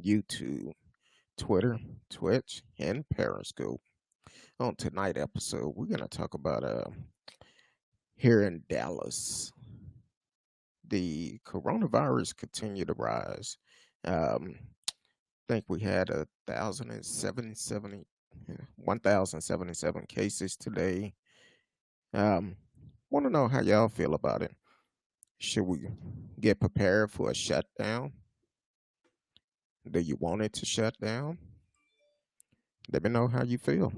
YouTube, Twitter, Twitch, and Periscope. On tonight's episode, we're going to talk about here in Dallas, the coronavirus continue to rise. Um, think we had 1,077 cases today. Um, Want to know how y'all feel about it. Should we get prepared for a shutdown? Do you want it to shut down? Let me know how you feel.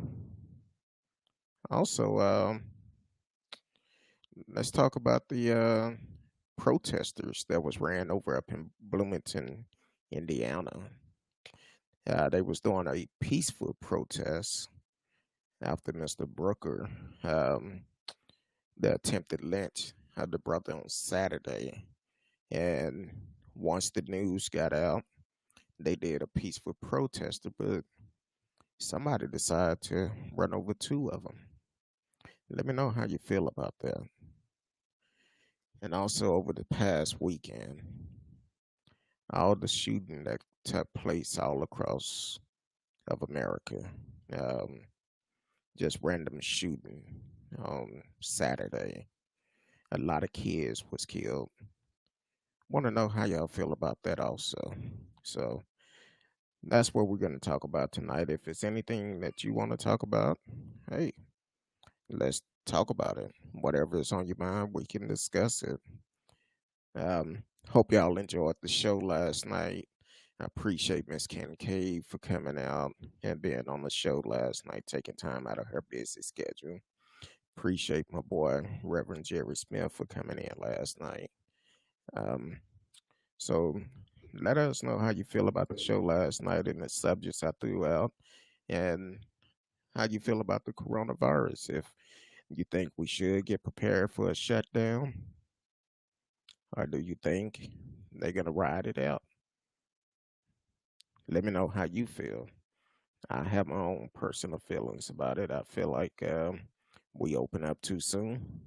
Also, let's talk about the protesters that was ran over up in Bloomington, Indiana. They was doing a peaceful protest after Mr. Brooker, um, the attempted lynch of the brother on Saturday. And once the news got out, they did a peaceful protest, but somebody decided to run over two of them. Let me know how you feel about that. And also over the past weekend, all the shooting that took place all across of America, um, just random shooting on Saturday. A lot of kids was killed. Want to know how y'all feel about that also. So that's what we're going to talk about tonight. If it's anything that you want to talk about, hey, let's talk about it. Whatever is on your mind, we can discuss it. Hope y'all enjoyed the show last night. I appreciate Miss Kincaid for coming out and being on the show last night, taking time out of her busy schedule. Appreciate my boy Reverend Jerry Smith for coming in last night. Um, so let us know how you feel about the show last night and the subjects I threw out, and how you feel about the coronavirus. If you think we should get prepared for a shutdown, or do you think they're gonna ride it out? Let me know how you feel. I have my own personal feelings about it. I feel like we open up too soon.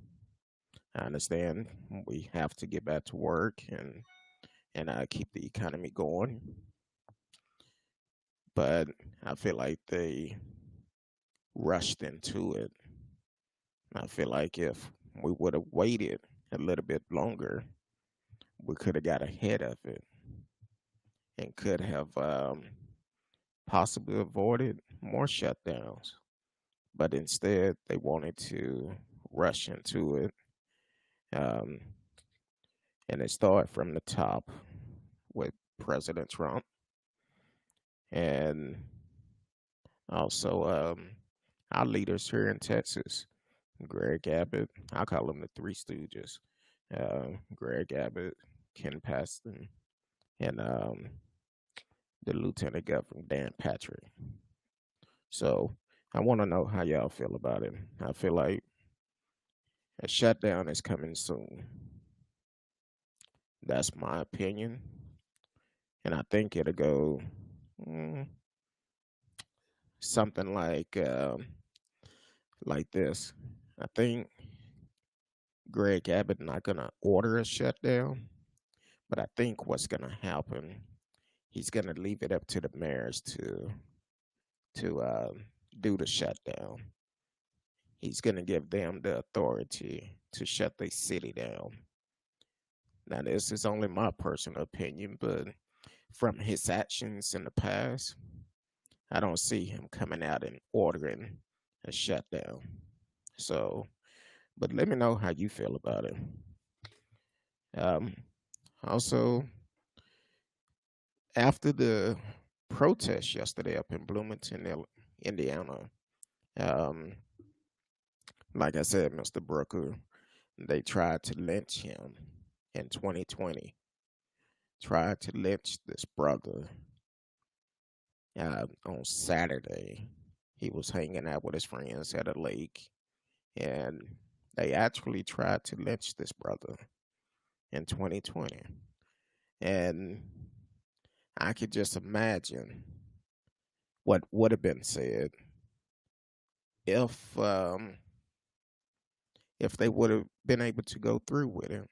I understand we have to get back to work and keep the economy going, but I feel like they rushed into it. I feel like if we would have waited a little bit longer, we could have got ahead of it and could have possibly avoided more shutdowns. But instead, they wanted to rush into it, um, and it started from the top with President Trump and also our leaders here in Texas, Greg Abbott. I call them the Three Stooges. Greg Abbott, Ken Paxton, and the Lieutenant Governor Dan Patrick. So I want to know how y'all feel about it. I feel like a shutdown is coming soon. That's my opinion, and I think it'll go mm, something like this. I think Greg Abbott not gonna order a shutdown, but I think what's gonna happen, he's gonna leave it up to the mayors to do the shutdown. He's gonna give them the authority to shut the city down. Now, this is only my personal opinion, but from his actions in the past, I don't see him coming out and ordering a shutdown. So, but let me know how you feel about it. Um, Also, after the protest yesterday up in Bloomington, Indiana, um, like I said, Mr. Brooker, they tried to lynch him in 2020. Tried to lynch this brother on Saturday. He was hanging out with his friends at a lake, and they actually tried to lynch this brother in 2020. And I could just imagine what would have been said if um, if they would have been able to go through with it.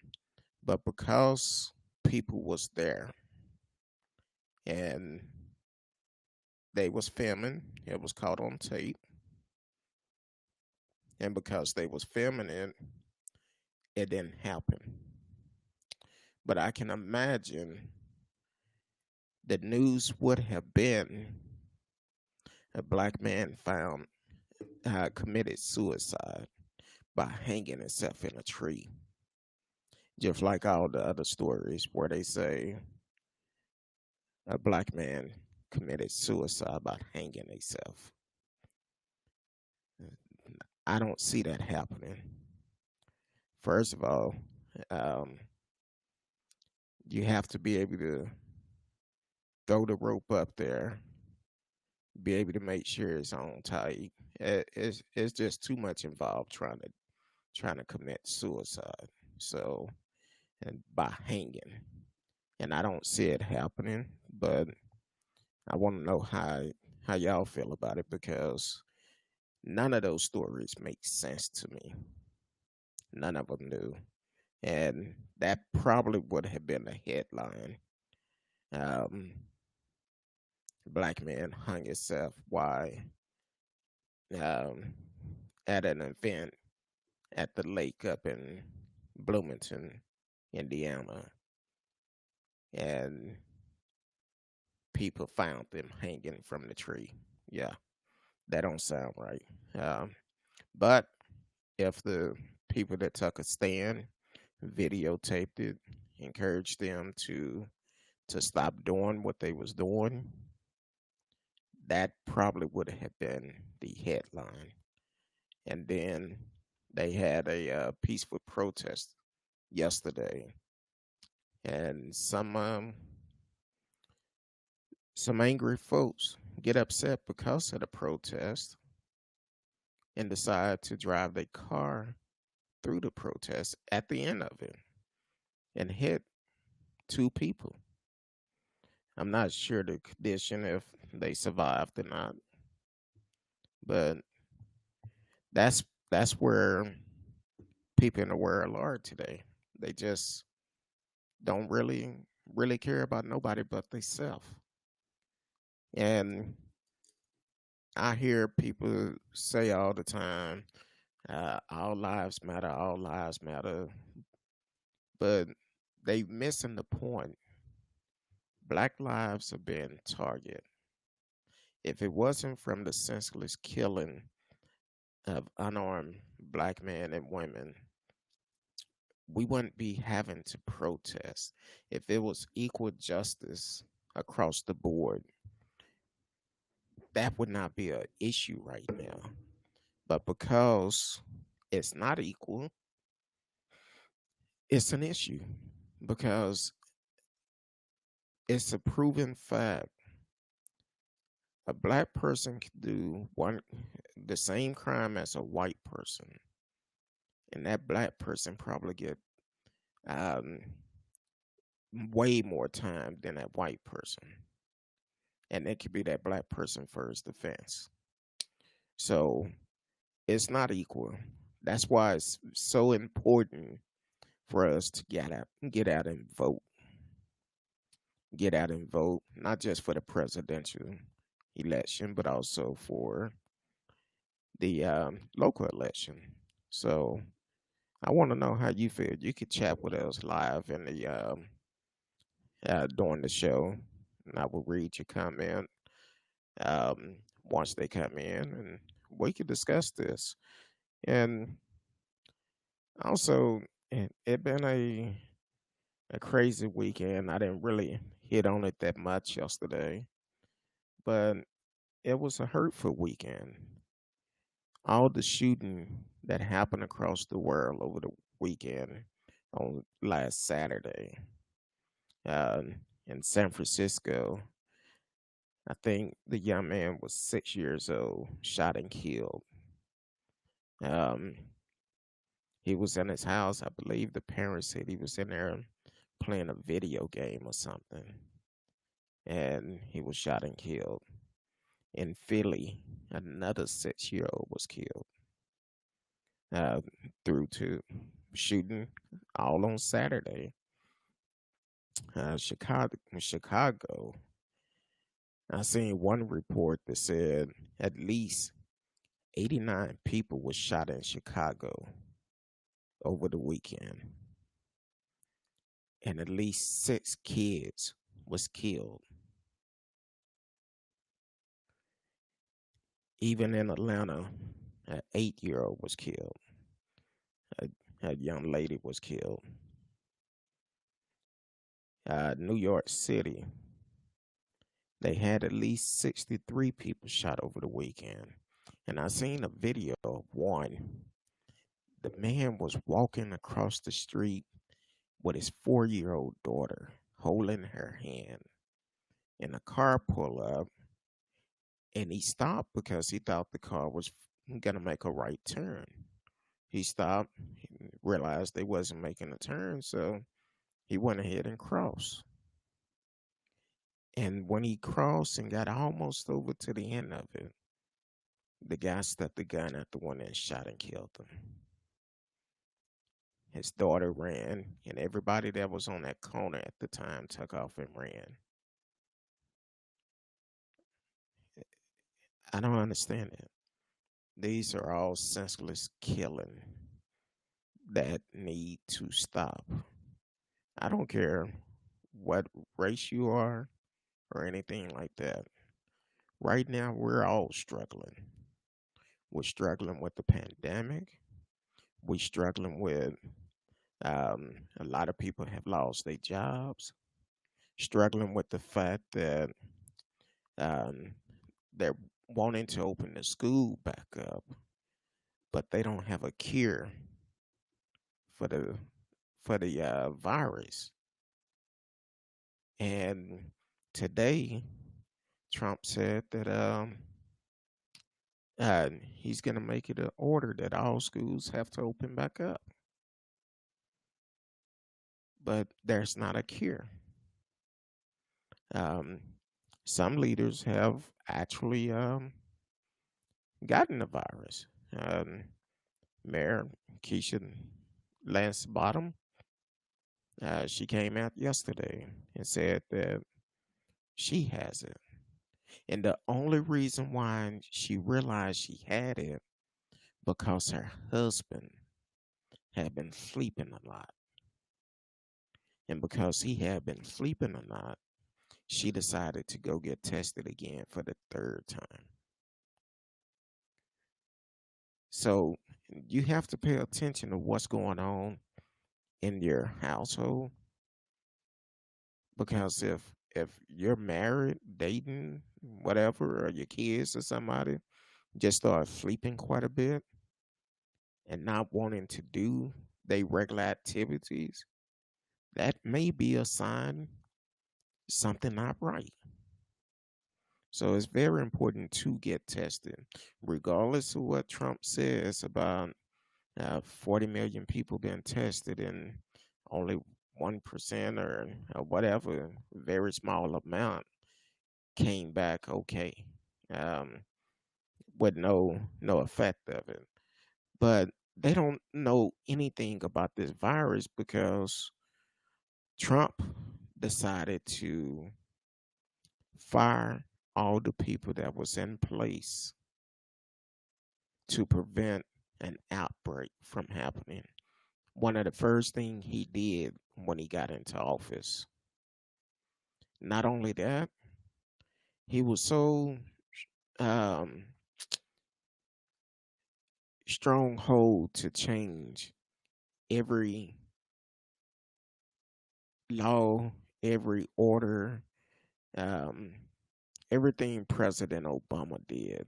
But because people was there, and they was filming. It was caught on tape, and because they was filming it, it didn't happen. But I can imagine the news would have been a black man found committed suicide by hanging himself in a tree, just like all the other stories where they say a black man committed suicide by hanging himself. I don't see that happening. First of all, um, you have to be able to throw the rope up there, be able to make sure it's on tight. It's just too much involved trying to commit suicide. So, and by hanging, and I don't see it happening, but I want to know how y'all feel about it because none of those stories make sense to me. None of them do, and that probably would have been the headline. Um, Black man hung himself while um, at an event at the lake up in Bloomington, Indiana, and people found them hanging from the tree. Yeah, that don't sound right. Um, but if the people that took a stand videotaped it, encouraged them to stop doing what they was doing, that probably would have been the headline. And then they had a peaceful protest yesterday, and some angry folks get upset because of the protest and decide to drive their car through the protest at the end of it and hit two people. I'm not sure the condition if they survived or not, but that's that's where people in the world are today. They just don't really care about nobody but themselves. And I hear people say all the time, all lives matter, but they missing the point. Black lives are being targeted. If it wasn't from the senseless killing of unarmed black men and women, we wouldn't be having to protest. If it was equal justice across the board, that would not be an issue right now. But because it's not equal, it's an issue because it's a proven fact. A black person can do the same crime as a white person, and that black person probably get um, way more time than that white person, and it could be that black person first defense. So it's not equal. That's why it's so important for us to get out and vote. Get out and vote, not just for the presidential election, but also for the local election. So I want to know how you feel. You could chat with us live in the during the show, and I will read your comment once they come in, and we could discuss this. And also, it been a crazy weekend. I didn't really hit on it that much yesterday, but it was a hurtful weekend. All the shooting that happened across the world over the weekend on last Saturday uh, in San Francisco. I think the young man was 6 years old, shot and killed. Um, he was in his house. I believe the parents said he was in there playing a video game or something, and he was shot and killed. In Philly, another 6 year old was killed uh, through to shooting all on Saturday. Chicago. I seen one report that said at least 89 people was shot in Chicago over the weekend, and at least 6 kids was killed. Even in Atlanta, an 8-year old was killed. A, a young lady was killed. New York City, they had at least 63 people shot over the weekend. And I seen a video of one. The man was walking across the street with his 4-year-old daughter holding her hand. And a car pulled up and he stopped because he thought the car was going to make a right turn. He stopped, he realized they wasn't making a turn, so he went ahead and crossed. And when he crossed and got almost over to the end of it, the guy stuck the gun at the one that shot and killed him. His daughter ran, and everybody that was on that corner at the time took off and ran. I don't understand it. These are all senseless killing that need to stop. I don't care what race you are or anything like that. Right now, we're all struggling. We're struggling with the pandemic. We're struggling with a lot of people have lost their jobs. Struggling with the fact that um, they're wanting to open the school back up, but they don't have a cure for the virus. And today, Trump said that he's going to make it an order that all schools have to open back up. But there's not a cure. Um, some leaders have actually gotten the virus. Mayor Keisha Lance Bottom, she came out yesterday and said that she has it. And the only reason why she realized she had it because her husband had been sleeping a lot. And because he had been sleeping a lot, she decided to go get tested again for the third time. So you have to pay attention to what's going on in your household, because if you're married, dating, whatever, or your kids or somebody just start sleeping quite a bit and not wanting to do their regular activities, that may be a sign something not right. So it's very important to get tested, regardless of what Trump says about 40 million people being tested and only 1% or whatever, very small amount came back okay, um, with no effect of it. But they don't know anything about this virus because Trump decided to fire all the people that was in place to prevent an outbreak from happening. One of the first things he did when he got into office. Not only that, he was so um, stronghold to change every law, every order, um, everything President Obama did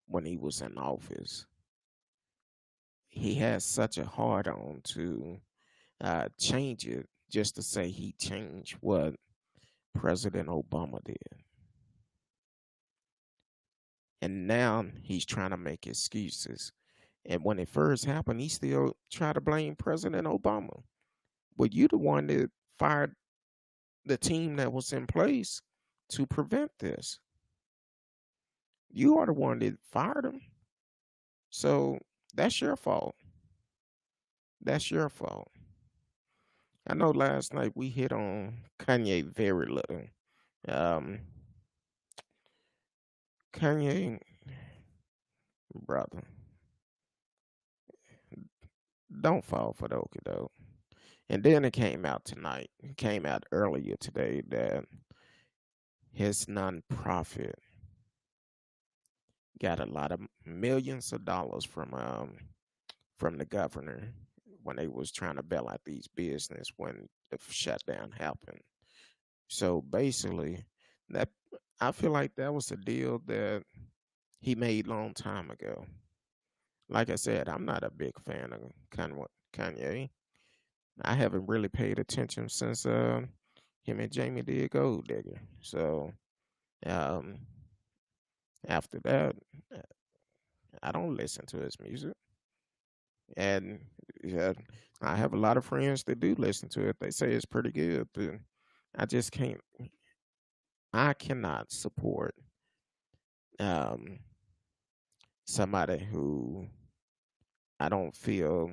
when he was in office. He has such a hard on to change it just to say he changed what President Obama did. And now he's trying to make excuses. And when it first happened, he still tried to blame President Obama. But you the one that fired the team that was in place to prevent this. You are the one that fired him. So that's your fault. That's your fault. I know last night we hit on Kanye very little. Um, Kanye, brother, don't fall for the okie doke. And then it came out tonight. It came out earlier today that his nonprofit got a lot of millions of dollars from the governor when they was trying to bail out these business when the shutdown happened. So basically, that I feel like that was a deal that he made long time ago. Like I said, I'm not a big fan of Kanye. I haven't really paid attention since him and Jamie did Gold Digger. So um, after that, uh, I don't listen to his music. And yeah, I have a lot of friends that do listen to it. They say it's pretty good, but I just can't. I cannot support um, somebody who I don't feel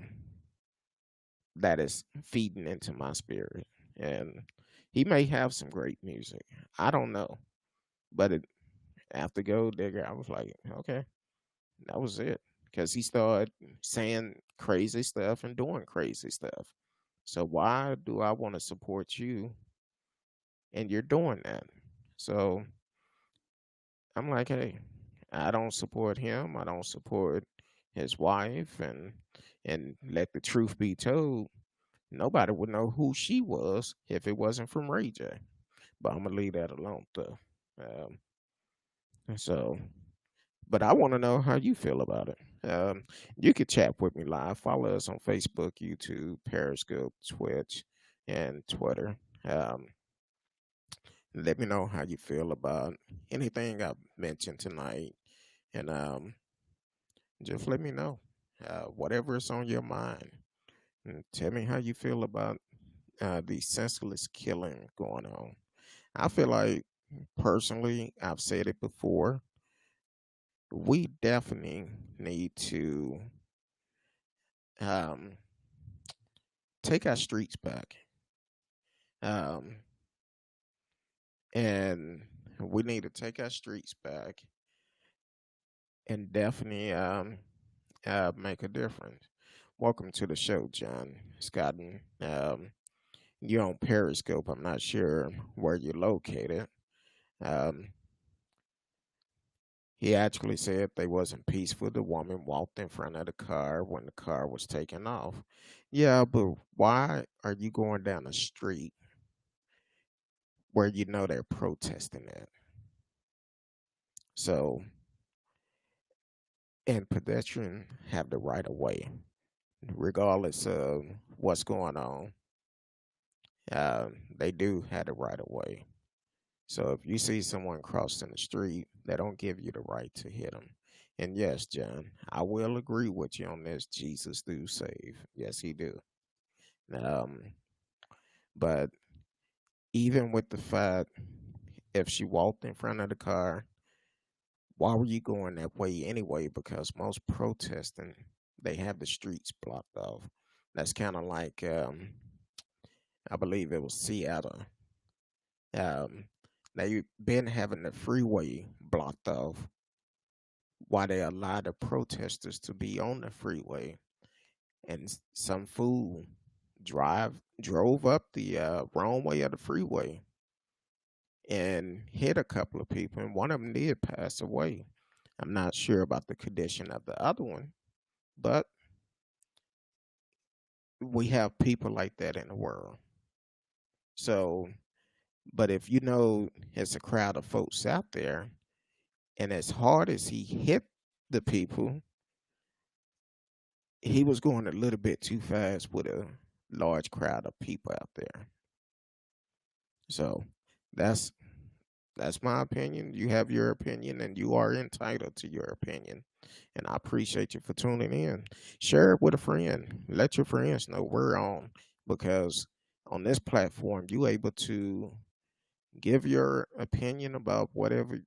that is feeding into my spirit. And he may have some great music. I don't know, but after Gold Digger, I was like, okay, that was it, because he started saying crazy stuff and doing crazy stuff. So why do I want to support you and you're doing that? So I'm like, hey, I don't support him. I don't support his wife, and let the truth be told, nobody would know who she was if it wasn't from Ray J. But I'm gonna leave that alone though. Um, so, but I want to know how you feel about it. You could chat with me live. Follow us on Facebook, YouTube, Periscope, Twitch, and Twitter. Um, Let me know how you feel about anything I've mentioned tonight, and just let me know whatever is on your mind. And tell me how you feel about the senseless killing going on. I feel like, personally, I've said it before, we definitely need to um, take our streets back. Um, and we need to take our streets back and definitely make a difference. Welcome to the show, John Scotton. You're on Periscope. I'm not sure where you're located. Um, he actually said they wasn't peaceful. The woman walked in front of the car when the car was taken off. Yeah, but why are you going down the street where you know they're protesting at? So, and pedestrians have the right of way, regardless of what's going on. They do have the right of way. So if you see someone crossing the street, they don't give you the right to hit them. And yes, John, I will agree with you on this. Jesus do save. Yes, he do. Um, but even with the fact, if she walked in front of the car, why were you going that way anyway? Because most protesting, they have the streets blocked off. That's kind of like, I believe it was Seattle. Um, they've been having the freeway blocked off while they allowed the protesters to be on the freeway. And some fool drove up the wrong way of the freeway and hit a couple of people, and one of them did pass away. I'm not sure about the condition of the other one, but we have people like that in the world. So, but if you know it's a crowd of folks out there, and as hard as he hit the people, he was going a little bit too fast with a large crowd of people out there. So that's that's my opinion. You have your opinion, and you are entitled to your opinion. And I appreciate you for tuning in. Share it with a friend. Let your friends know we're on, because on this platform you able to give your opinion about whatever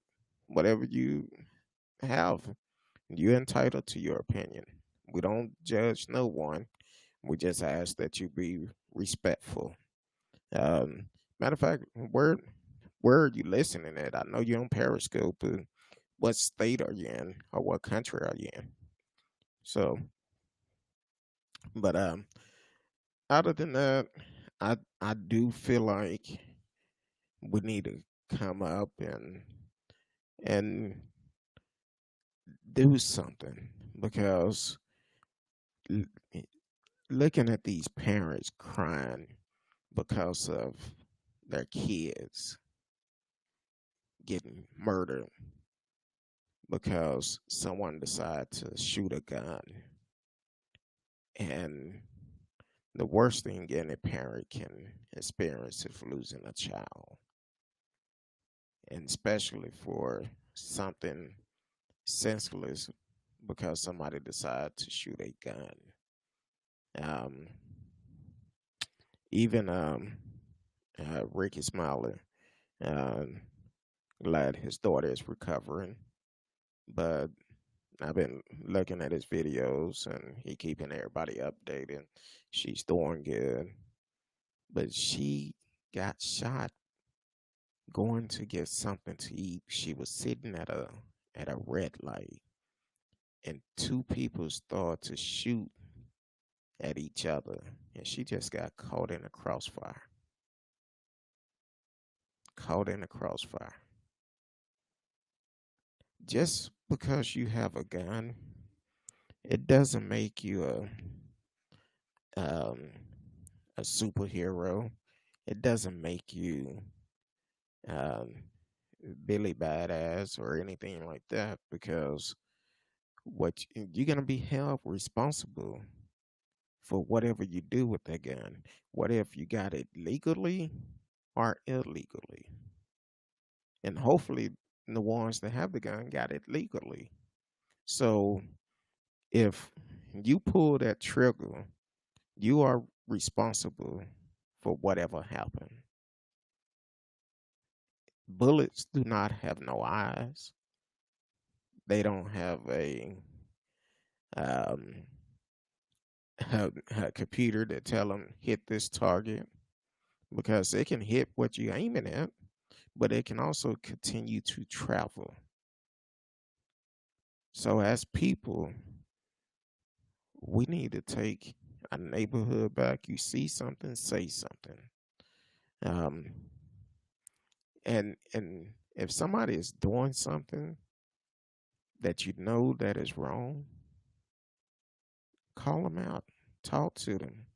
you have. You're entitled to your opinion. We don't judge no one. We just ask that you be respectful. Matter of fact, where are you listening at? I know you're on Periscope, but what state are you in or what country are you in? So, but other than that, I do feel like we need to come up and do something because l- looking at these parents crying because of their kids getting murdered because someone decided to shoot a gun. And the worst thing any parent can experience is losing a child, and especially for something senseless because somebody decided to shoot a gun. Um, even Ricky Smiley, um, glad his daughter is recovering, but I've been looking at his videos and he keeping everybody updated. She's doing good, but she got shot going to get something to eat. She was sitting at a red light, and two people started to shoot at each other, and she just got caught in a crossfire. Caught in a crossfire. Just because you have a gun, it doesn't make you um, a superhero. It doesn't make you um, Billy Badass or anything like that because you're gonna be held responsible for whatever you do with that gun. What if you got it legally or illegally? And hopefully, the ones that have the gun got it legally. So if you pull that trigger, you are responsible for whatever happened. Bullets do not have no eyes. They don't have um, a computer that tell them hit this target because it can hit what you're aiming at, but it can also continue to travel. So as people, we need to take a neighborhood back. You see something, say something. Um, and if somebody is doing something that you know that is wrong, call them out, talk to them,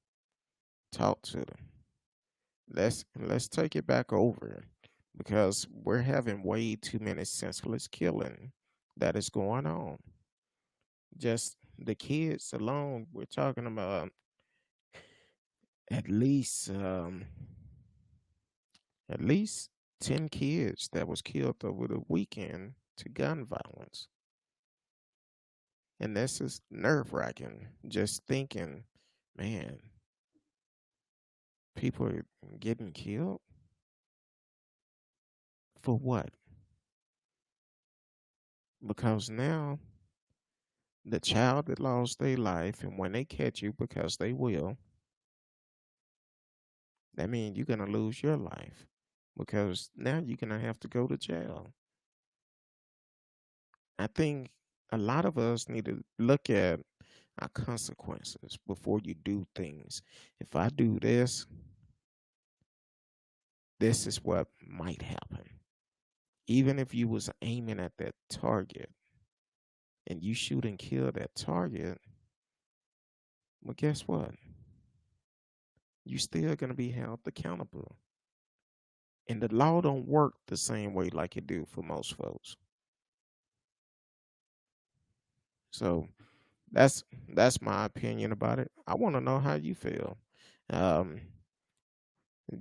talk to them. Let's take it back over because we're having way too many senseless killing that is going on. Just the kids alone, we're talking about at least um, at least 10 kids that was killed over the weekend to gun violence. And this is nerve wracking. Just thinking, man, people are getting killed for what? Because now the child that lost their life, and when they catch you, because they will, that means you're going to lose your life because now you're going to have to go to jail. I think a lot of us need to look at our consequences before you do things. If I do this, this is what might happen. Even if you was aiming at that target and you shoot and kill that target, well, guess what? You still gonna be held accountable. And the law don't work the same way like it do for most folks. So that's my opinion about it. I want to know how you feel. Um,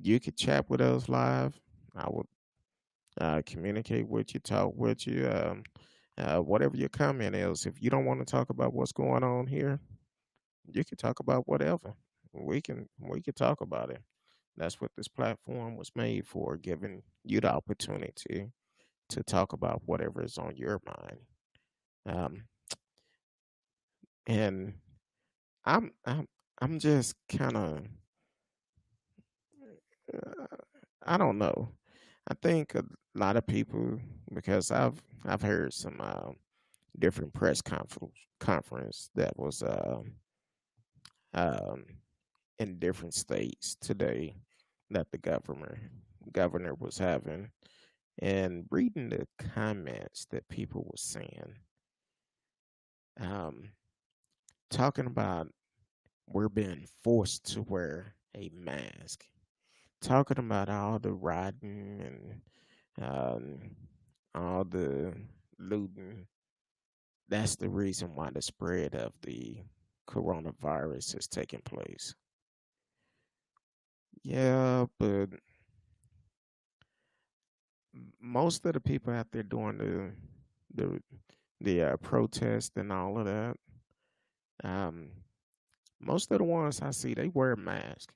you could chat with us live. I would communicate with you, talk with you. Whatever your comment is. If you don't want to talk about what's going on here, you can talk about whatever. We can talk about it. That's what this platform was made for, giving you the opportunity to talk about whatever is on your mind. Um, and I'm I'm I'm just kind of I don't know. I think a a lot of people, because I've heard some different conference that was um, in different states today that the governor was having, and reading the comments that people were saying, um, talking about we're being forced to wear a mask, talking about all the rioting and all the looting. That's the reason why the spread of the coronavirus is taking place. Yeah, but most of the people out there doing the protest and all of that, um, most of the ones I see, they wear a mask.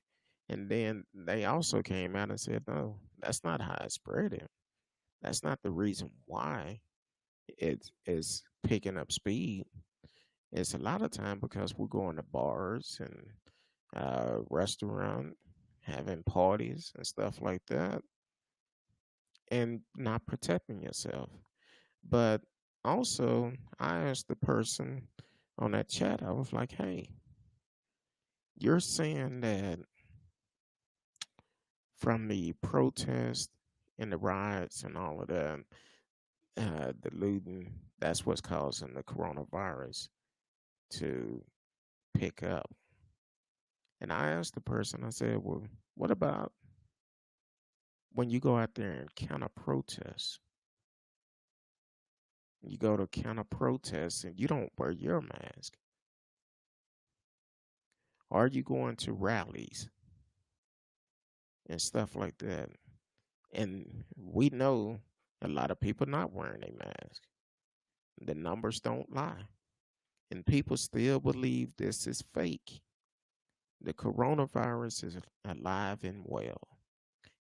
And then they also came out and said, no, that's not how it's spreading. That's not the reason why it is picking up speed. It's a lot of time because we're going to bars and restaurant, having parties and stuff like that, and not protecting yourself. But also, I asked the person on that chat, I was like, hey, you're saying that from the protests and the riots and all of that, the looting, that's what's causing the coronavirus to pick up. And I asked the person, I said, well, what about when you go out there and counter protest? You go to counter protest and you don't wear your mask. Are you going to rallies and stuff like that? And we know a lot of people not wearing a mask. The numbers don't lie. And people still believe this is fake. The coronavirus is alive and well.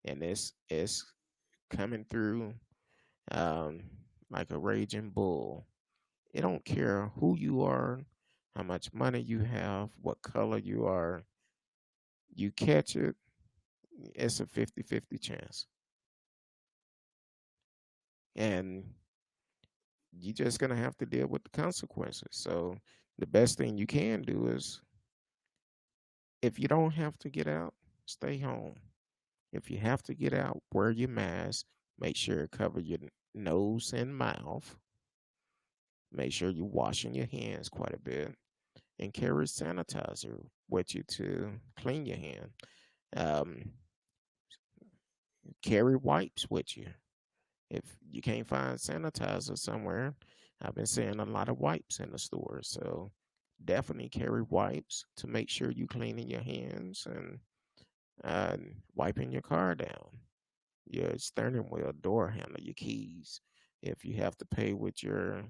And it's coming through um, like a raging bull. It don't care who you are, how much money you have, what color you are. You catch it, it's a 50-50 chance. And you're just going to have to deal with the consequences. So the best thing you can do is, if you don't have to get out, stay home. If you have to get out, wear your mask. Make sure it cover your nose and mouth. Make sure you're washing your hands quite a bit, and carry sanitizer with you to clean your hand. Um, Carry wipes with you. If you can't find sanitizer somewhere, I've been seeing a lot of wipes in the store. So definitely carry wipes to make sure you cleaning your hands and uh, wiping your car down, your steering wheel, door handle, your keys. If you have to pay with your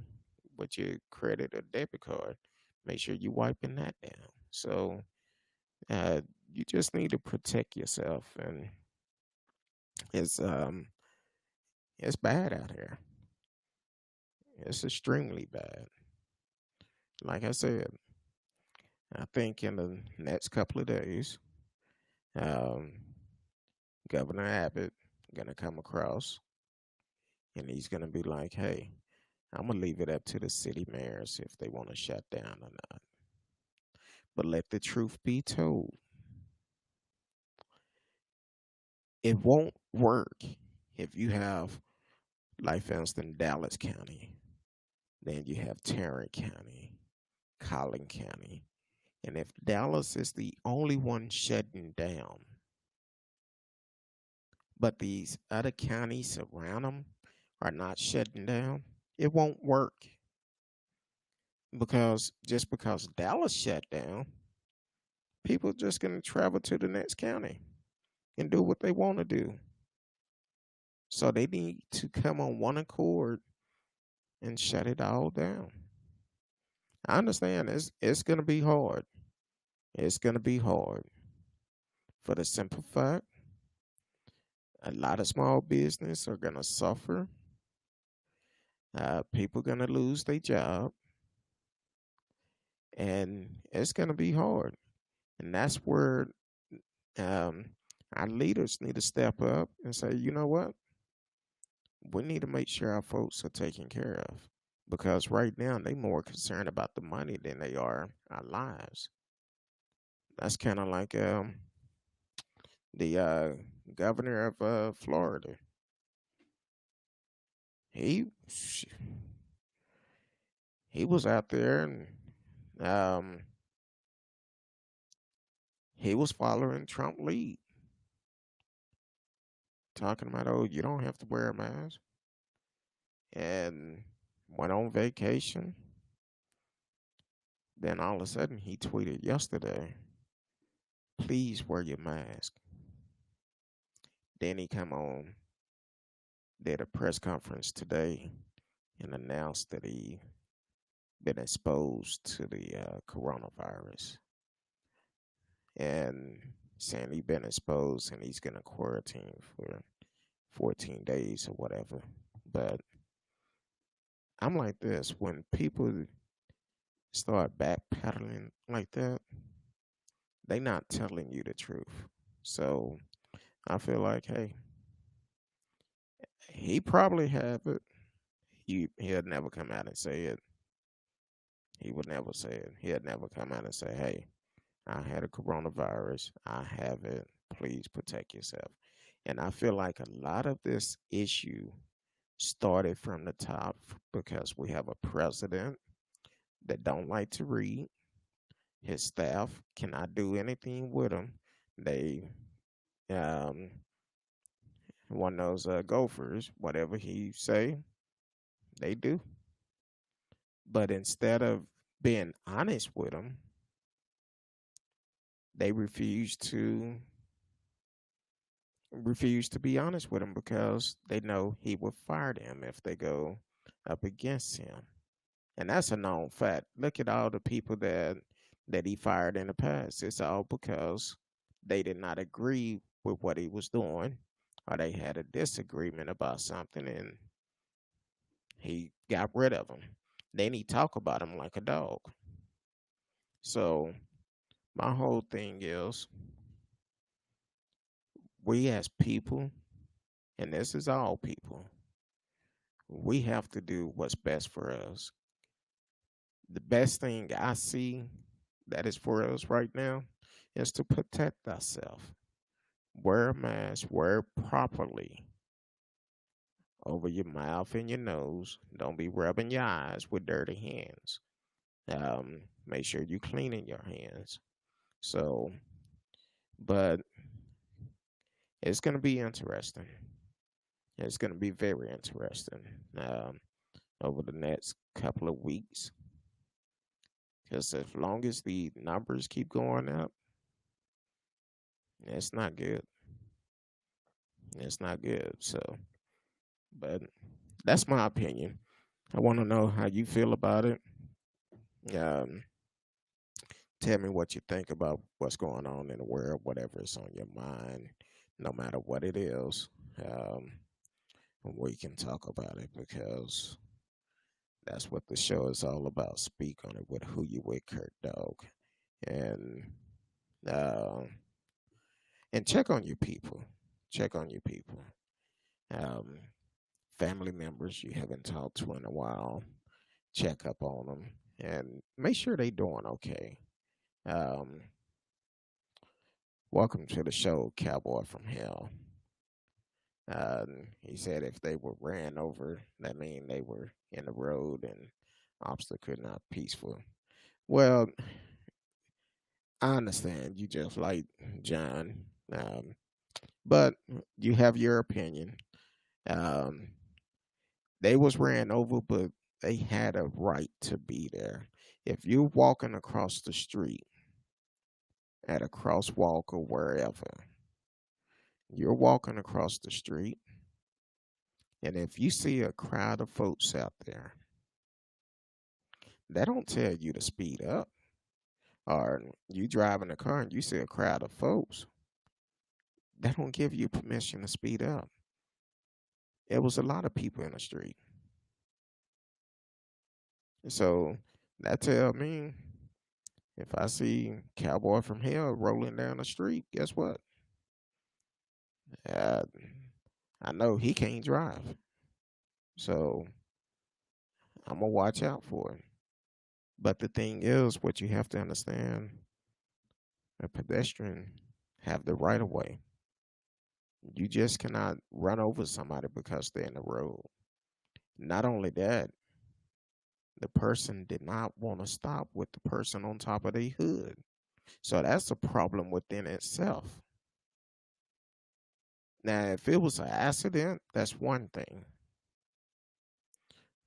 credit or debit card, make sure you wiping that down. So uh, you just need to protect yourself, and it's um it's bad out here. It's extremely bad. Like I said, I think in the next couple of days, um, Governor Abbott gonna come across, and he's gonna be like, "Hey, I'm gonna leave it up to the city mayors if they want to shut down or not. But let the truth be told, it won't work if you have, like for instance, Dallas County, then you have Tarrant County, Collin County, and if Dallas is the only one shutting down, but these other counties around them are not shutting down, it won't work. Because just because Dallas shut down, people are just going to travel to the next county and do what they want to do. So they need to come on one accord and shut it all down. I understand it's going to be hard. It's going to be hard for the simple fact a lot of small business are going to suffer. People going to lose their job, and it's going to be hard. And that's where um, our leaders need to step up and say, you know what? we need to make sure our folks are taken care of because right now they more concerned about the money than they are our lives. That's kind of like the governor of Florida. He he was out there and um, he was following Trump lead, talking about, oh, you don't have to wear a mask, and went on vacation. Then all of a sudden he tweeted yesterday, please wear your mask. Then he come on, did a press conference today and announced that he been exposed to the coronavirus and saying he been exposed and he's gonna quarantine for 14 days or whatever. But I'm like this: when people start backpedaling like that, they not telling you the truth. So I feel like, hey, he probably have it. He'll never come out and say it. He would never say it. He'd never come out and say, hey, I had a coronavirus. I have it. Please protect yourself. And I feel like a lot of this issue started from the top because we have a president that don't like to read. His staff cannot do anything with him. They um one of those gophers, whatever he say, they do. But instead of being honest with him, they refuse to be honest with him because they know he will fire them if they go up against him. And that's a known fact. Look at all the people that he fired in the past. It's all because they did not agree with what he was doing or they had a disagreement about something and he got rid of them. Then he talk about him like a dog. So my whole thing is we as people, and this is all people, we have to do what's best for us. The best thing I see that is for us right now is to protect ourselves. Wear a mask, wear it properly over your mouth and your nose. Don't be rubbing your eyes with dirty hands. Make sure you cleaning your hands. So, but it's going to be interesting. It's going to be very interesting over the next couple of weeks. Because as long as the numbers keep going up, it's not good. It's not good. So, but that's my opinion. I want to know how you feel about it. Um, Tell me what you think about what's going on in the world, whatever is on your mind, no matter what it is. Um, we can talk about it because that's what the show is all about. Speak on it with who you with, Kurt Dog, and uh, and check on your people. Check on your people. Um, Family members you haven't talked to in a while. Check up on them and make sure they doing okay. Um, Welcome to the show, Cowboy from Hell. He said if they were ran over, that mean they were in the road and obstacle not peaceful. Well, I understand you just like John, but you have your opinion. Um, they was ran over, but they had a right to be there. If you're walking across the street at a crosswalk or wherever, you're walking across the street, and if you see a crowd of folks out there, they don't tell you to speed up. Or you driving a car and you see a crowd of folks, they don't give you permission to speed up. It was a lot of people in the street. So that tell me if I see Cowboy from Hell rolling down the street, guess what? Uh, I know he can't drive. So I'm gonna watch out for it. But the thing is, what you have to understand, a pedestrian have the right of way. You just cannot run over somebody because they're in the road. Not only that, the person did not want to stop with the person on top of their hood. So that's a problem within itself. Now, if it was an accident, that's one thing.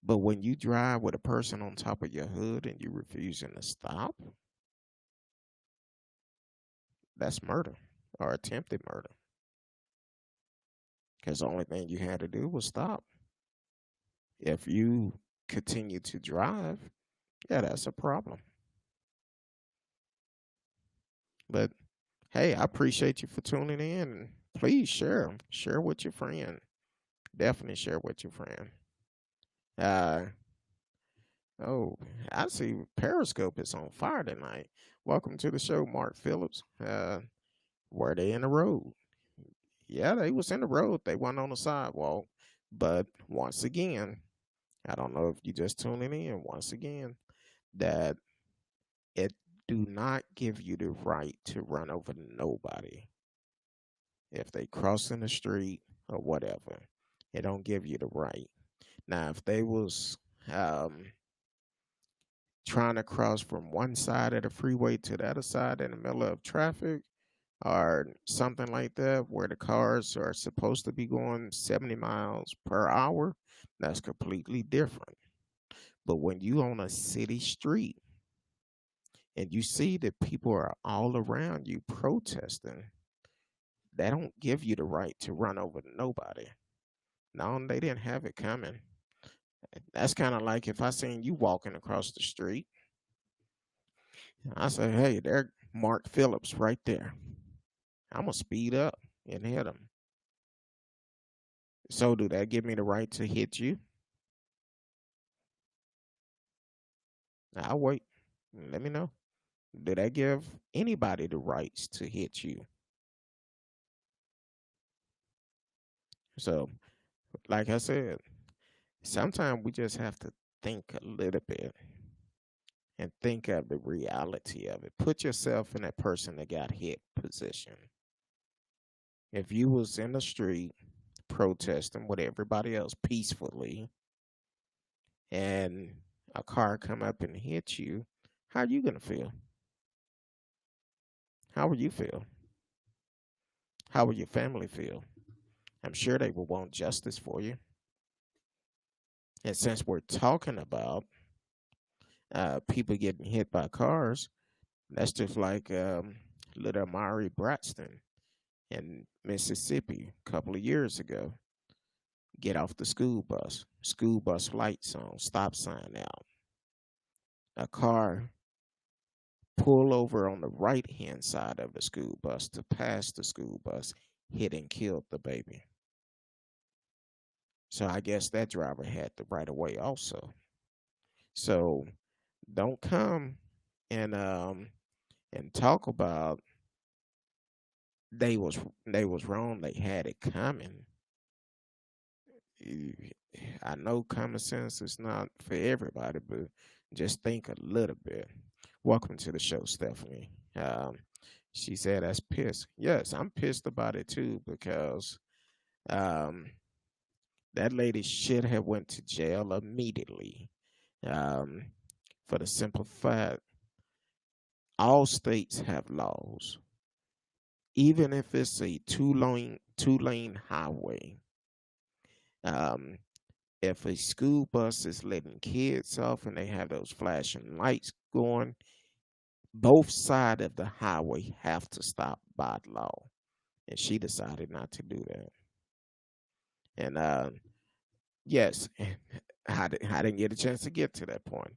But when you drive with a person on top of your hood and you refusing to stop, that's murder or attempted murder. Because the only thing you had to do was stop. If you continue to drive, yeah, that's a problem. But hey, I appreciate you for tuning in. Please share with your friend. Definitely share with your friend. Uh, oh, I see Periscope is on fire tonight. Welcome to the show, Mark Phillips. Were they in the road? Yeah, they was in the road. They weren't on the sidewalk. But once again, I don't know if you just tuning in. Once again, that it do not give you the right to run over nobody if they crossing the street or whatever. It don't give you the right. Now, if they was um, trying to cross from one side of the freeway to the other side in the middle of traffic or something like that, where the cars are supposed to be going 70 miles per hour, that's completely different. But when you on a city street and you see that people are all around you protesting, they don't give you the right to run over nobody. No, they didn't have it coming. That's kind of like if I seen you walking across the street, I say, hey, there, Mark Phillips right there. I'm gonna speed up and hit him. So, do that give me the right to hit you? I'll wait. Let me know. Do that give anybody the rights to hit you? So, like I said, sometimes we just have to think a little bit and think of the reality of it. Put yourself in that person that got hit position. If you was in the street protesting with everybody else peacefully and a car come up and hit you, how are you gonna feel? How would you feel? How would your family feel? I'm sure they will want justice for you. And since we're talking about people getting hit by cars, that's just like little Amari Braxton in Mississippi a couple of years ago. Get off the school bus lights on, stop sign out. A car pull over on the right hand side of the school bus to pass the school bus, hit and killed the baby. So I guess that driver had the right of way also. So don't come and talk about they was wrong, they had it coming. I know common sense is not for everybody, but just think a little bit. Welcome to the show, Stephanie. She said that's pissed. Yes, I'm pissed about it too because um, that lady should have went to jail immediately. Um, for the simple fact, all states have laws, even if it's a two lane highway. Um, if a school bus is letting kids off and they have those flashing lights going, both sides of the highway have to stop by law. And she decided not to do that. And yes, I didn't get a chance to get to that point.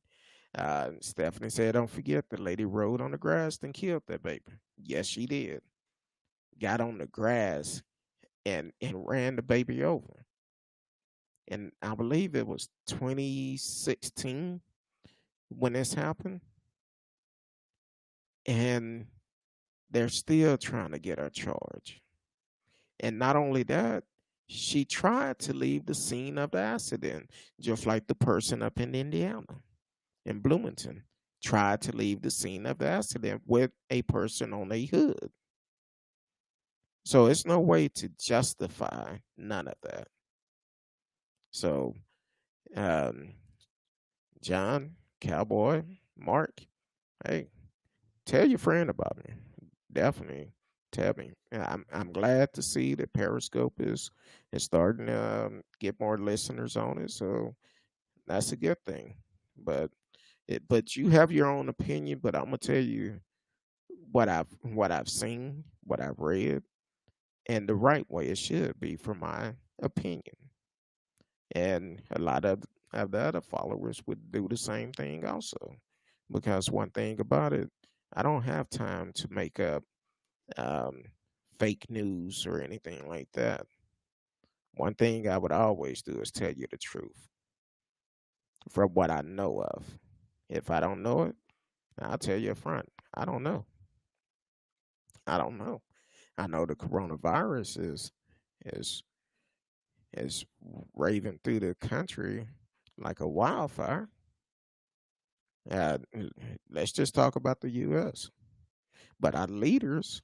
Stephanie said, "Don't forget the lady rode on the grass and killed that baby." Yes, she did. Got on the grass and ran the baby over. And I believe it was 2016 when this happened. And they're still trying to get her charged. And not only that, She tried to leave the scene of the accident, just like the person up in Indiana, in Bloomington, tried to leave the scene of the accident with a person on a hood. So it's no way to justify none of that. So, um, John, Cowboy, Mark, hey, tell your friend about me. Definitely tell me. Yeah, I'm glad to see that Periscope is starting to get more listeners on it. So that's a good thing. But but you have your own opinion. But I'm gonna tell you what I've seen, what I've read, and the right way it should be for my opinion. And a lot of the other followers would do the same thing also. Because one thing about it, I don't have time to make up um, fake news or anything like that. One thing I would always do is tell you the truth from what I know of. If I don't know it, I'll tell you up front. I don't know. I don't know. I know the coronavirus is is raving through the country like a wildfire. Uh, let's just talk about the U.S. But our leaders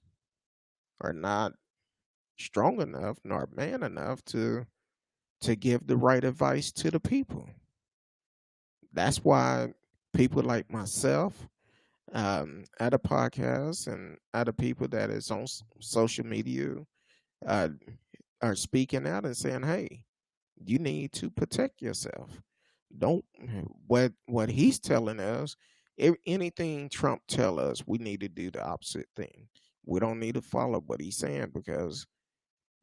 are not strong enough nor man enough to give the right advice to the people. That's why people like myself, other podcasts, and other people that is on social media uh, are speaking out and saying, "Hey, you need to protect yourself. Don't what he's telling us. If anything Trump tell us, we need to do the opposite thing. We don't need to follow what he's saying because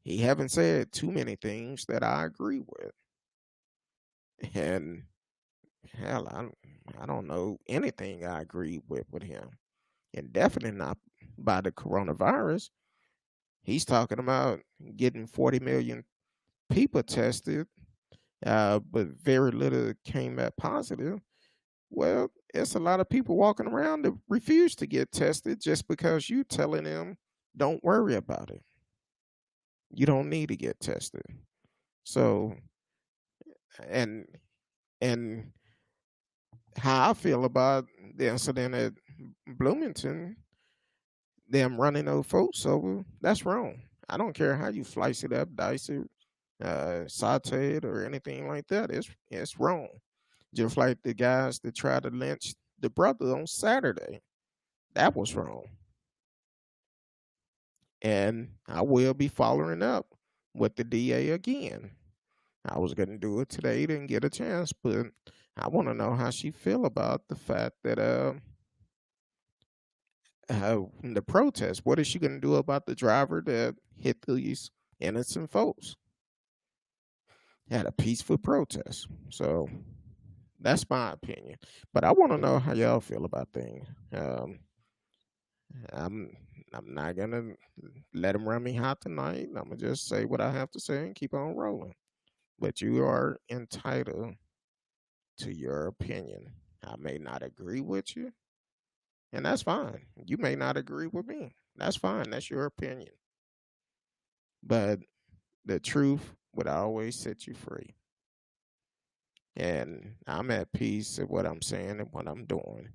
he haven't said too many things that I agree with. And hell, I don't know anything I agree with him, and definitely not by the coronavirus. He's talking about getting 40 million people tested, but very little came back positive. Well, it's a lot of people walking around that refuse to get tested just because you telling them don't worry about it. You don't need to get tested. So, and and how I feel about the incident at Bloomington, them running those folks over, that's wrong. I don't care how you slice it up, dice it, saute it, or anything like that. It's wrong. Just like the guys that tried to lynch the brother on Saturday, that was wrong. And I will be following up with the DA again. I was going to do it today, didn't get a chance, but I want to know how she feel about the fact that the protest. What is she going to do about the driver that hit these innocent folks? Had a peaceful protest. So that's my opinion. But I want to know how y'all feel about things. I'm I'm not gonna let them run me hot tonight. I'm gonna just say what I have to say and keep on rolling. But you are entitled to your opinion. I may not agree with you, and that's fine. You may not agree with me. That's fine. That's your opinion. But the truth would always set you free. And I'm at peace with what I'm saying and what I'm doing.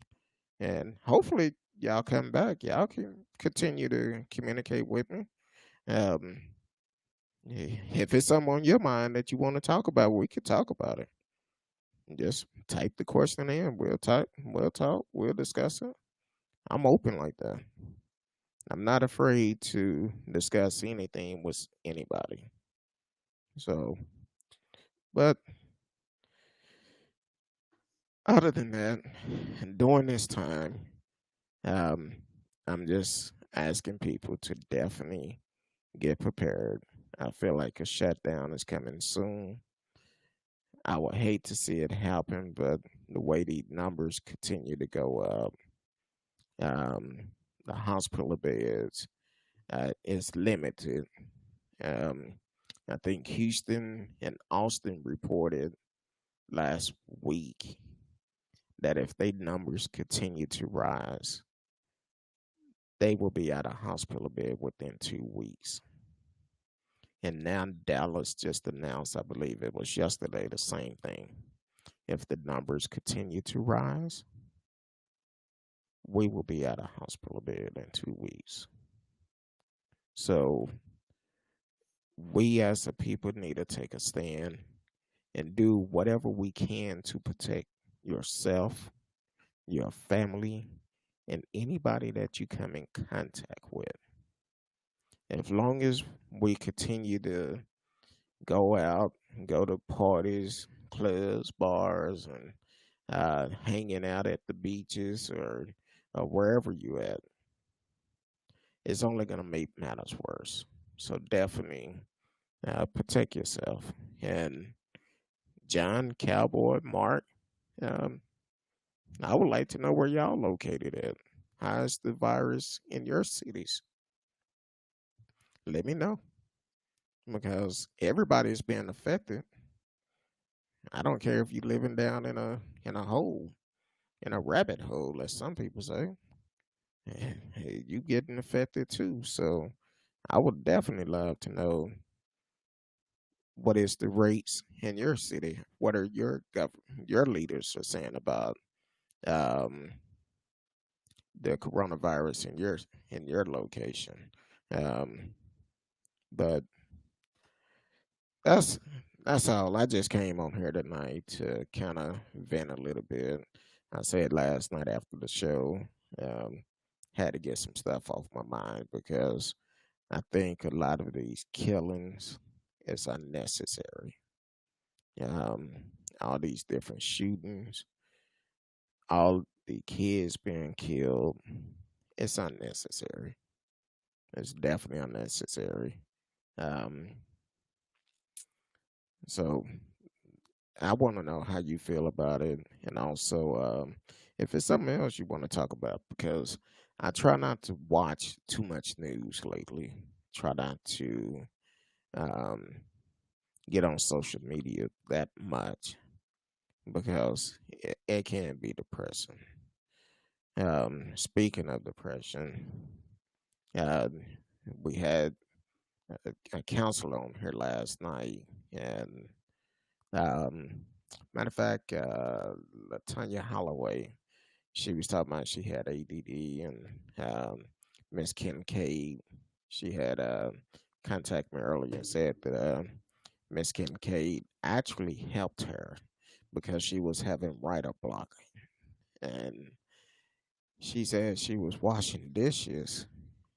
And hopefully y'all come back. Y'all can continue to communicate with me. Um, if it's something on your mind that you want to talk about, we could talk about it. Just type the question in. We'll talk, we'll discuss it. I'm open like that. I'm not afraid to discuss anything with anybody. So, but other than that, during this time, um, I'm just asking people to definitely get prepared. I feel like a shutdown is coming soon. I would hate to see it happen, but the way the numbers continue to go up, um, the hospital beds is limited. Um, I think Houston and Austin reported last week that if their numbers continue to rise, they will be out of hospital bed within 2 weeks. And now Dallas just announced, I believe it was yesterday, the same thing. If the numbers continue to rise, we will be at a hospital bed in 2 weeks. So we as a people need to take a stand and do whatever we can to protect yourself, your family, and anybody that you come in contact with. As long as we continue to go out, go to parties, clubs, bars, and hanging out at the beaches or wherever you at, it's only going to make matters worse. So definitely protect yourself. And John, Cowboy, Mark, um, I would like to know where y'all located at. How's the virus in your cities? Let me know because everybody's being affected. I don't care if you're living down in a hole, in a rabbit hole, as some people say. Hey, you getting affected too. So I would definitely love to know what is the rates in your city. What are your leaders are saying about um, the coronavirus in your location? Um, but that's that's all. I just came on here tonight to kind of vent a little bit. I said last night after the show, um, had to get some stuff off my mind because I think a lot of these killings is unnecessary. Um, all these different shootings, all the kids being killed, it's unnecessary. It's definitely unnecessary. Um, so I want to know how you feel about it, and also if it's something else you want to talk about, because I try not to watch too much news lately. Try not to um, get on social media that much because it can be depressing. Speaking of depression, uh, we had a counselor on here last night, and um, matter of fact, Latanya Holloway, she was talking about she had ADD, and Miss Kincaid, she had contacted me earlier and said that Miss Kincaid actually helped her because she was having writer block, and she said she was washing dishes,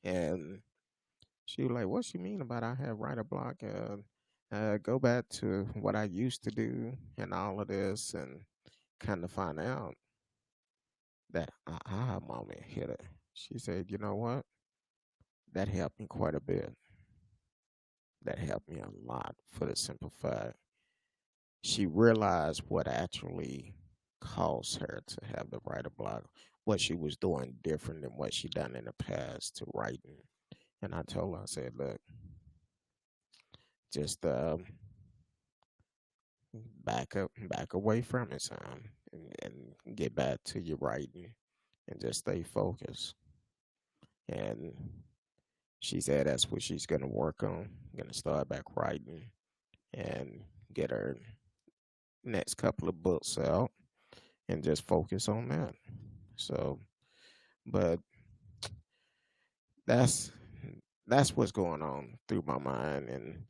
and she was like, "What you mean about I have writer block? Go back to what I used to do and all of this, and kind of find out that aha moment hit her." She said, "You know what? That helped me quite a bit. That helped me a lot for the simple fact she realized what actually caused her to have the writer block, what she was doing different than what she done in the past to writing." And I told her, I said, "Look, just back away from it, son, and get back to your writing, and just stay focused." And she said that's what she's gonna work on. Gonna start back writing and get her next couple of books out and just focus on that. So, but that's that's what's going on through my mind, and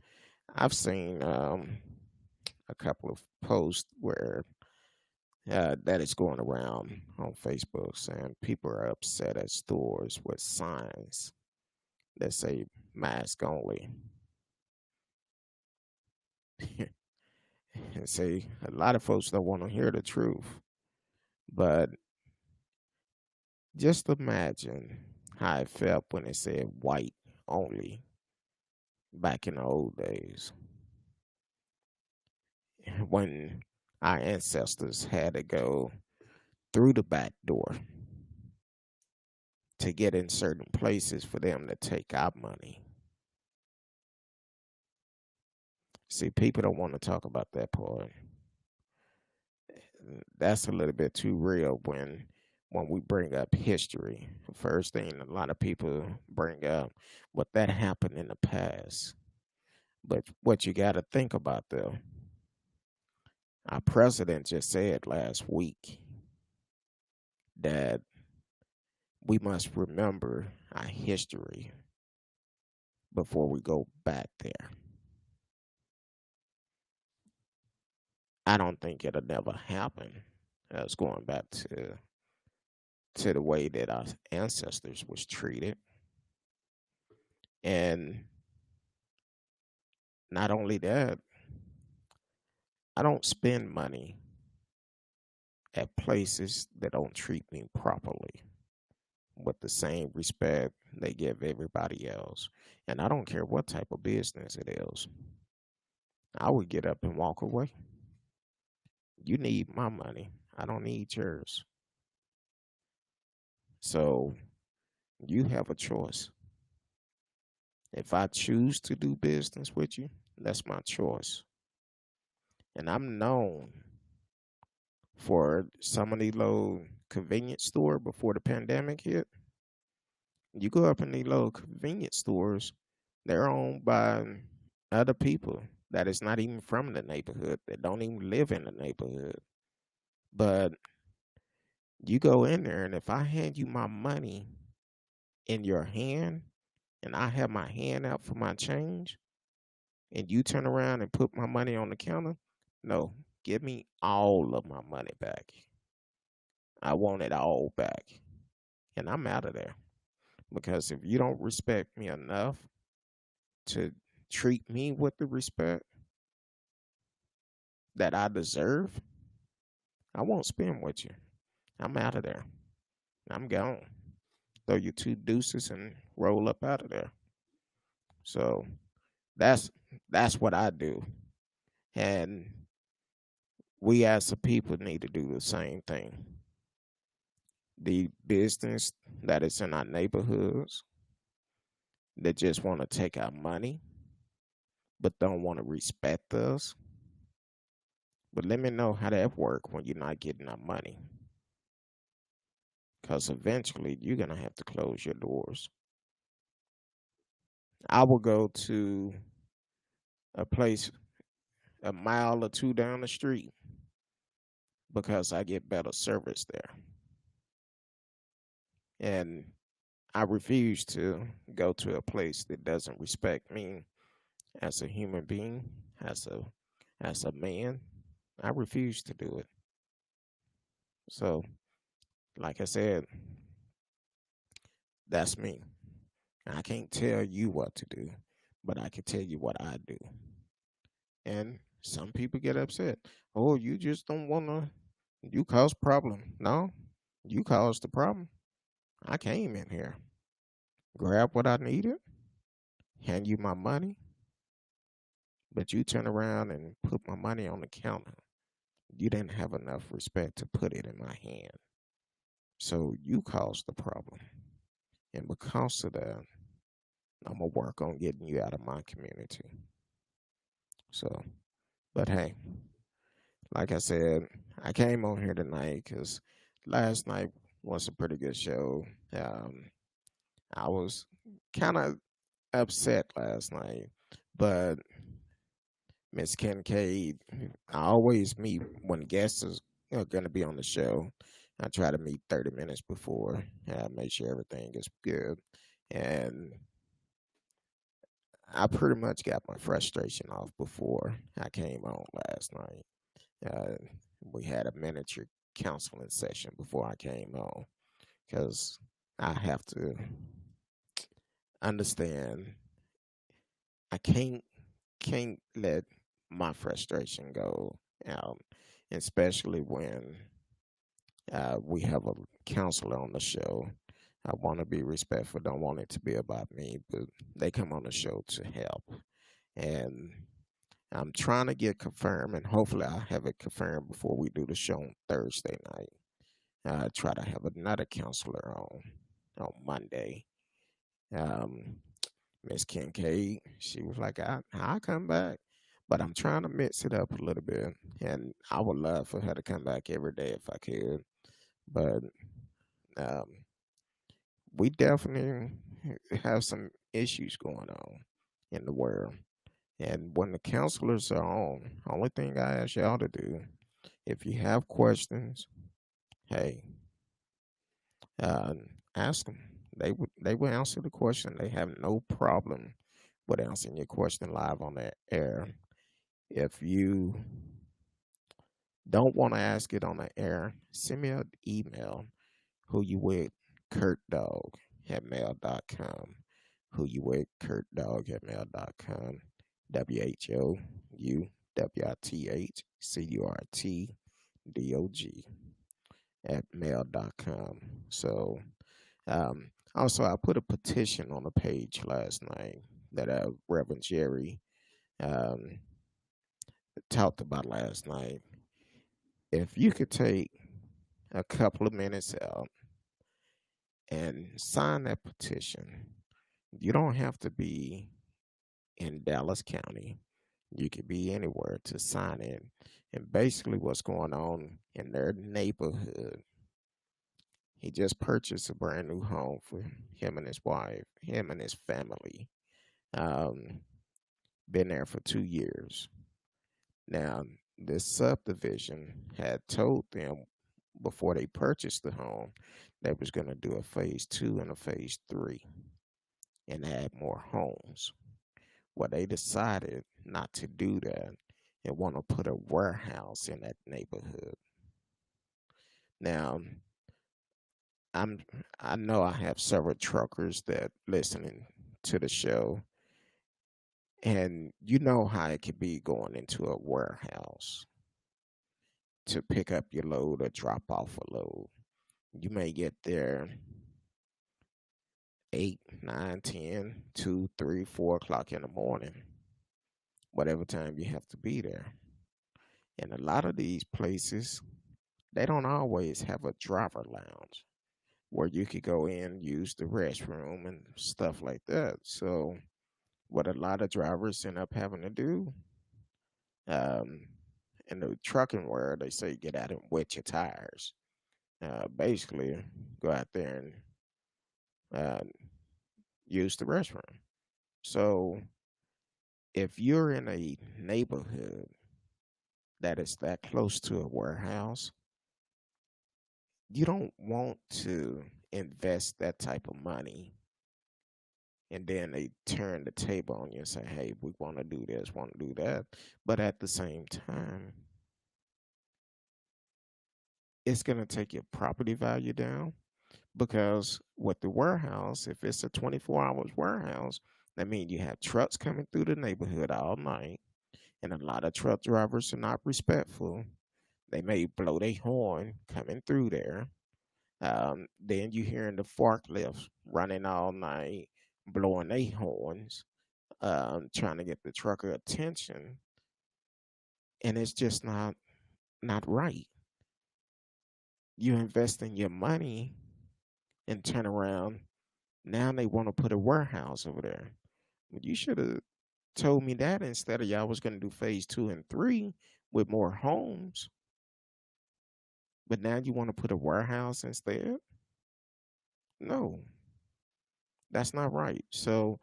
I've seen a couple of posts where that is going around on Facebook saying people are upset at stores with signs that say mask only. And say a lot of folks don't want to hear the truth, but just imagine how it felt when it said white only back in the old days when our ancestors had to go through the back door to get in certain places for them to take our money. See, people don't want to talk about that part. That's a little bit too real when we bring up history. First thing a lot of people bring up what that happened in the past. But what you got to think about though, our president just said last week that we must remember our history before we go back there. I don't think it'll never happen. Us going back to the way that our ancestors was treated, and not only that, I don't spend money at places that don't treat me properly with the same respect they give everybody else. And I don't care what type of business it is. I would get up and walk away. You need my money. I don't need yours. So you have a choice. If I choose to do business with you, that's my choice. And I'm known for some of these little convenience store before the pandemic hit. You go up in these little convenience stores, they're owned by other people that is not even from the neighborhood, that don't even live in the neighborhood. But you go in there, and if I hand you my money in your hand, and I have my hand out for my change, and you turn around and put my money on the counter, no, give me all of my money back. I want it all back. And I'm out of there. Because if you don't respect me enough to treat me with the respect that I deserve, I won't spend with you. I'm out of there. I'm gone. Throw you two deuces and roll up out of there. So that's that's what I do. And we as a people need to do the same thing. The business that is in our neighborhoods that just want to take our money but don't want to respect us. But let me know how that work when you're not getting our money. Because eventually you're going to have to close your doors. I will go to a place a mile or two down the street because I get better service there. And I refuse to go to a place that doesn't respect me as a human being, as a man. I refuse to do it. So, like I said, that's me. I can't tell you what to do, but I can tell you what I do. And some people get upset. Oh, you just don't want to, you cause problem. No, you caused the problem. I came in here, grab what I needed, hand you my money, but you turn around and put my money on the counter. You didn't have enough respect to put it in my hand. So you caused the problem. And because of that, I'm going to work on getting you out of my community. So, but hey, like I said, I came on here tonight because last night was a pretty good show. Um, I was kind of upset last night, but Miss Kincaid, I always meet when guests are going to be on the show. I try to meet 30 minutes before, make sure everything is good. And I pretty much got my frustration off before I came on last night. Uh, we had a miniature counseling session before I came on because I have to understand I can't let my frustration go out, especially when we have a counselor on the show. I want to be respectful. Don't want it to be about me, but they come on the show to help, and I'm trying to get confirmed, and hopefully I have it confirmed before we do the show on Thursday night. I try to have another counselor on Monday. Um, Miss Kincaid, she was like, I'll come back. But I'm trying to mix it up a little bit. And I would love for her to come back every day if I could. But um, we definitely have some issues going on in the world. And when the counselors are on, only thing I ask y'all to do, if you have questions, hey, uh, ask them. They will answer the question. They have no problem with answering your question live on the air. If you don't want to ask it on the air, send me an email. Who you with? KurtDog at mail.com. Who you with? KurtDog at mail.com. WHOUWITHCURTDOG at mail.com. So, also, I put a petition on the page last night that Reverend Jerry um, talked about last night. If you could take a couple of minutes out and sign that petition, you don't have to be in Dallas County. You could be anywhere to sign it. And basically, what's going on in their neighborhood, he just purchased a brand new home for him and his wife, him and his family. Um, been there for 2 years. Now, this subdivision had told them before they purchased the home they was going to do a phase two and a phase three and add more homes. Well, they decided not to do that and want to put a warehouse in that neighborhood. Now, I'm I know I have several truckers that listening to the show, and you know how it could be going into a warehouse to pick up your load or drop off a load. You may get there 8, 9, 10, 2, 3, 4 o'clock in the morning, whatever time you have to be there. And a lot of these places, they don't always have a driver lounge where you could go in, use the restroom and stuff like that. So what a lot of drivers end up having to do, um, in the trucking world, they say get out and wet your tires. Basically, go out there and uh, use the restroom. So if you're in a neighborhood that is that close to a warehouse, you don't want to invest that type of money and then they turn the table on you and say, hey, we want to do this, want to do that. But at the same time, it's going to take your property value down because with the warehouse, if it's a 24 hours warehouse, that means you have trucks coming through the neighborhood all night. And a lot of truck drivers are not respectful. They may blow their horn coming through there. Then you hearing the forklifts running all night, blowing their horns, trying to get the trucker attention, and it's just not right. You invest in your money and turn around. Now they want to put a warehouse over there. But you should have told me that instead of y'all was going to do phase two and three with more homes. But now you want to put a warehouse instead? No, that's not right. So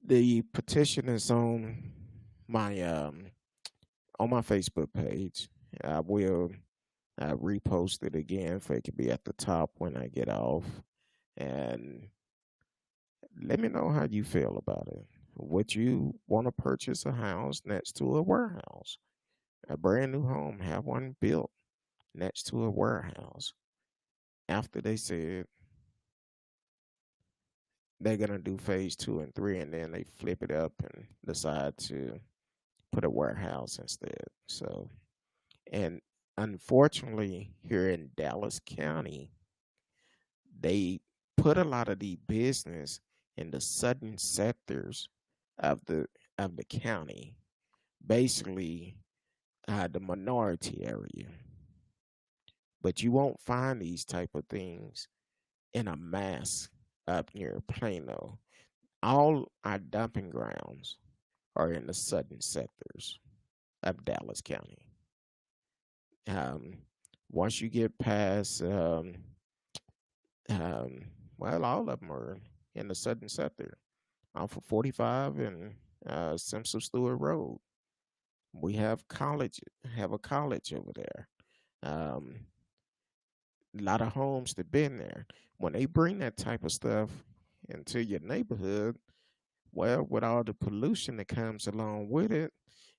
the petition is my um on my Facebook page. I will repost it again for it to be at the top when I get off. And let me know how you feel about it. Would you want to purchase a house next to a warehouse? A brand new home, have one built next to a warehouse. After they said they're gonna do phase two and three, and then they flip it up and decide to put a warehouse instead. So, and unfortunately, here in Dallas County, they put a lot of the business in the southern sectors of the county, basically the minority area. But you won't find these type of things in a mass up near Plano. All our dumping grounds are in the southern sectors of Dallas County. Um, Once you get past, um, well, all of them are in the southern sector. Off of 45 and Simpson Stewart Road. We have a college over there. Um, a lot of homes that been there. When they bring that type of stuff into your neighborhood, well, with all the pollution that comes along with it,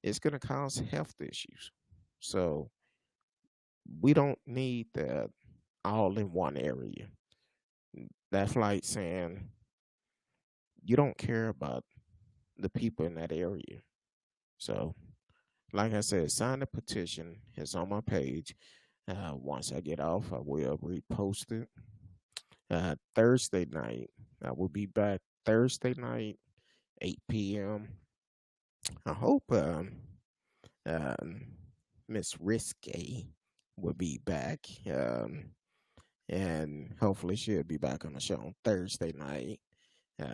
it's going to cause health issues. So we don't need that all in one area. That's like saying you don't care about the people in that area. So, like I said, sign the petition. It's on my page. Once I get off, I will repost it. Thursday night, I will be back Thursday night, 8 p.m. I hope um, Miss Risky will be back. And hopefully she'll be back on the show on Thursday night.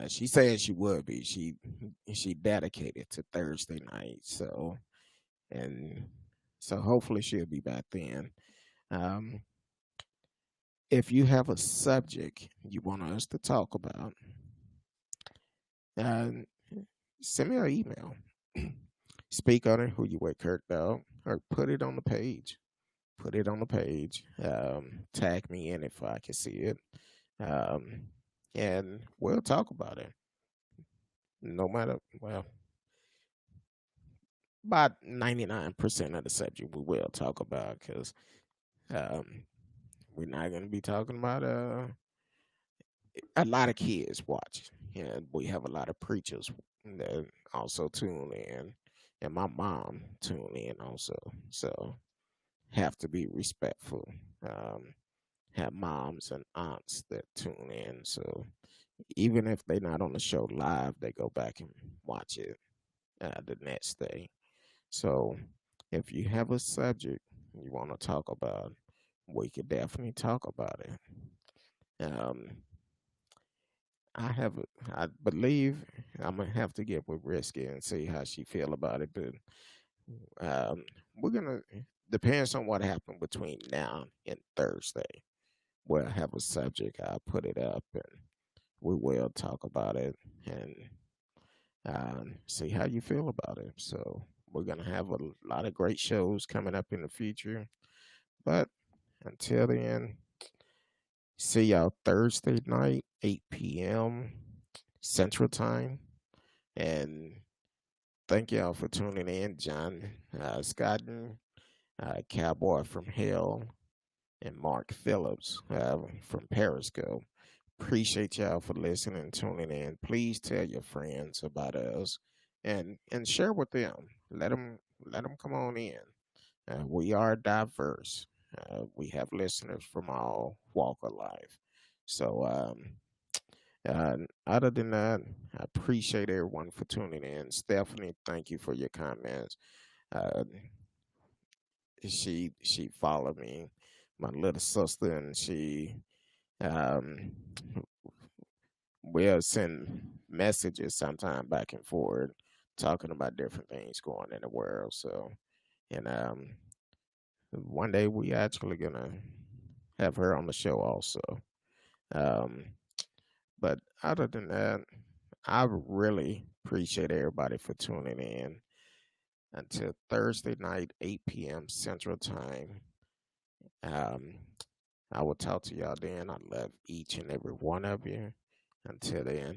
She said she would be. She dedicated to Thursday night, and so hopefully she'll be back then. Um, if you have a subject you want us to talk about, uh, send me an email. Speak on it, who you with, Kirk Dog, or put it on the page. Put it on the page. Tag me in if I can see it. Um, and we'll talk about it. No matter, well, about 99% of the subject we will talk about because um, we're not going to be talking about a lot of kids watch. And we have a lot of preachers that also tune in, and my mom tune in also. So have to be respectful. Um, have moms and aunts that tune in. So even if they're not on the show live, they go back and watch it the next day. So if you have a subject you want to talk about, we could definitely talk about it. I have, I believe I'm gonna have to get with Risky and see how she feel about it. But we're gonna depends on what happened between now and Thursday. We'll have a subject. I'll put it up and we will talk about it and see how you feel about it. So we're gonna have a lot of great shows coming up in the future. But until then, see y'all Thursday night, 8 p.m. Central Time. And thank y'all for tuning in, John Scotton, Cowboy from Hell, and Mark Phillips from Periscope. Appreciate y'all for listening and tuning in. Please tell your friends about us and share with them. Let them come on in. We are diverse. We have listeners from all walk of life. So other than that, I appreciate everyone for tuning in. Stephanie, thank you for your comments. Uh, she followed me, my little sister, and she um, we'll send messages sometime back and forth, talking about different things going in the world. So, and one day we actually gonna have her on the show also. Um, but other than that, I really appreciate everybody for tuning in. Until Thursday night, 8 p.m. Central Time. Um, I will talk to y'all then. I love each and every one of you. Until then,